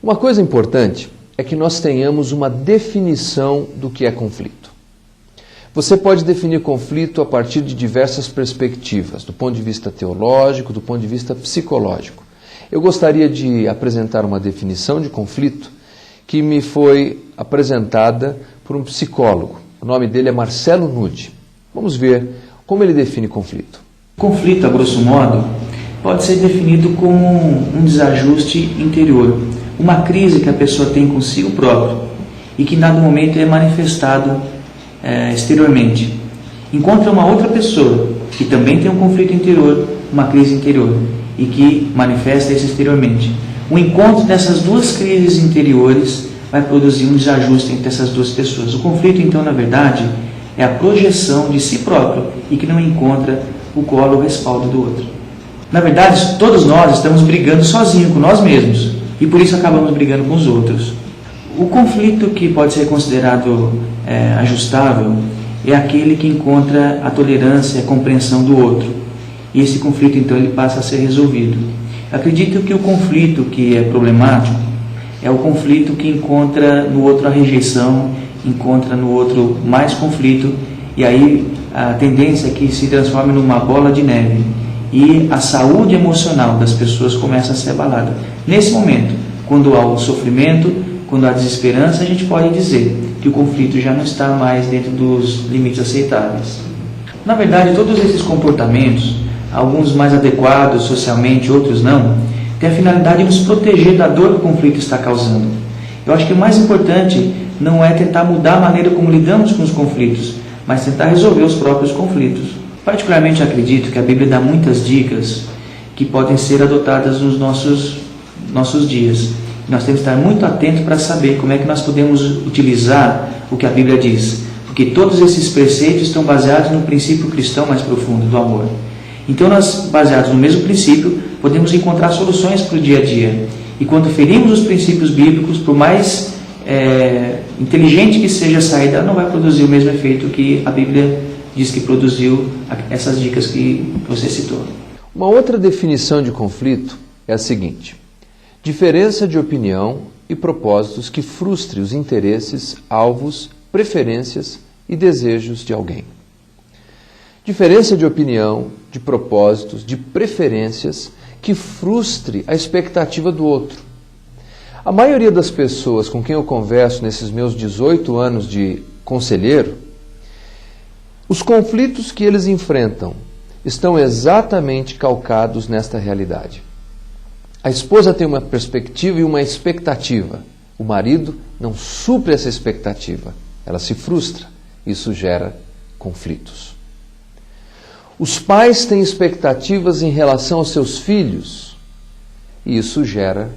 Uma coisa importante é que nós tenhamos uma definição do que é conflito. Você pode definir conflito a partir de diversas perspectivas, do ponto de vista teológico, do ponto de vista psicológico. Eu gostaria de apresentar uma definição de conflito que me foi apresentada por um psicólogo. O nome dele é Marcelo Nude. Vamos ver como ele define conflito. Conflito, a grosso modo, pode ser definido como um desajuste interior, uma crise que a pessoa tem consigo próprio e que em dado momento é manifestado exteriormente. Encontra uma outra pessoa que também tem um conflito interior, uma crise interior e que manifesta isso exteriormente. O encontro dessas duas crises interiores vai produzir um desajuste entre essas duas pessoas. O conflito, então, na verdade, é a projeção de si próprio e que não encontra o colo, o respaldo do outro. Na verdade, todos nós estamos brigando sozinhos com nós mesmos e por isso acabamos brigando com os outros. O conflito que pode ser considerado ajustável é aquele que encontra a tolerância e a compreensão do outro. E esse conflito, então, ele passa a ser resolvido. Acredito que o conflito que é problemático é o conflito que encontra no outro a rejeição, encontra no outro mais conflito, e aí a tendência é que se transforme numa bola de neve e a saúde emocional das pessoas começa a ser abalada. Nesse momento, quando há o sofrimento, quando há desesperança, a gente pode dizer que o conflito já não está mais dentro dos limites aceitáveis. Na verdade, todos esses comportamentos, alguns mais adequados socialmente, outros não, têm a finalidade de nos proteger da dor que o conflito está causando. Eu acho que o mais importante não é tentar mudar a maneira como lidamos com os conflitos, mas tentar resolver os próprios conflitos. Particularmente acredito que a Bíblia dá muitas dicas que podem ser adotadas nos nossos dias. Nós temos que estar muito atentos para saber como é que nós podemos utilizar o que a Bíblia diz, porque todos esses preceitos estão baseados no princípio cristão mais profundo do amor. Então nós, baseados no mesmo princípio, podemos encontrar soluções para o dia a dia. E quando ferimos os princípios bíblicos, por mais inteligente que seja a saída, ela não vai produzir o mesmo efeito que a Bíblia diz que produziu essas dicas que você citou. Uma outra definição de conflito é a seguinte: diferença de opinião e propósitos que frustre os interesses, alvos, preferências e desejos de alguém. Diferença de opinião, de propósitos, de preferências que frustre a expectativa do outro. A maioria das pessoas com quem eu converso nesses meus 18 anos de conselheiro, os conflitos que eles enfrentam estão exatamente calcados nesta realidade. A esposa tem uma perspectiva e uma expectativa. O marido não supre essa expectativa. Ela se frustra. Isso gera conflitos. Os pais têm expectativas em relação aos seus filhos. E isso gera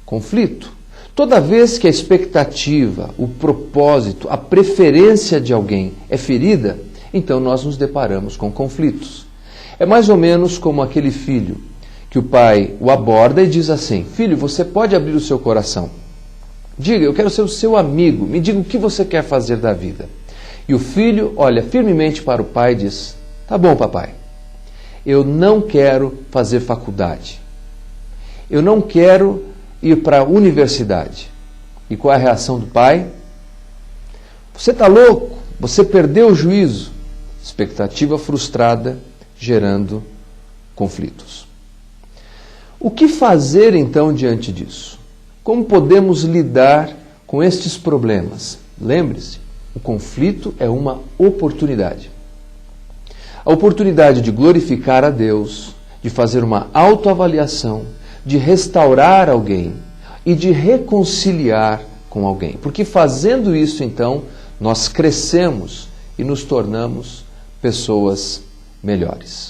conflito. Toda vez que a expectativa, o propósito, a preferência de alguém é ferida, então nós nos deparamos com conflitos. É mais ou menos como aquele filho que o pai o aborda e diz assim: filho, você pode abrir o seu coração. Diga, eu quero ser o seu amigo, me diga o que você quer fazer da vida. E o filho olha firmemente para o pai e diz: tá bom, papai, eu não quero fazer faculdade. Eu não quero ir para a universidade. E qual é a reação do pai? Você está louco? Você perdeu o juízo. Expectativa frustrada, gerando conflitos. O que fazer então diante disso? Como podemos lidar com estes problemas? Lembre-se, o conflito é uma oportunidade. A oportunidade de glorificar a Deus, de fazer uma autoavaliação, de restaurar alguém e de reconciliar com alguém. Porque fazendo isso, então, nós crescemos e nos tornamos pessoas melhores.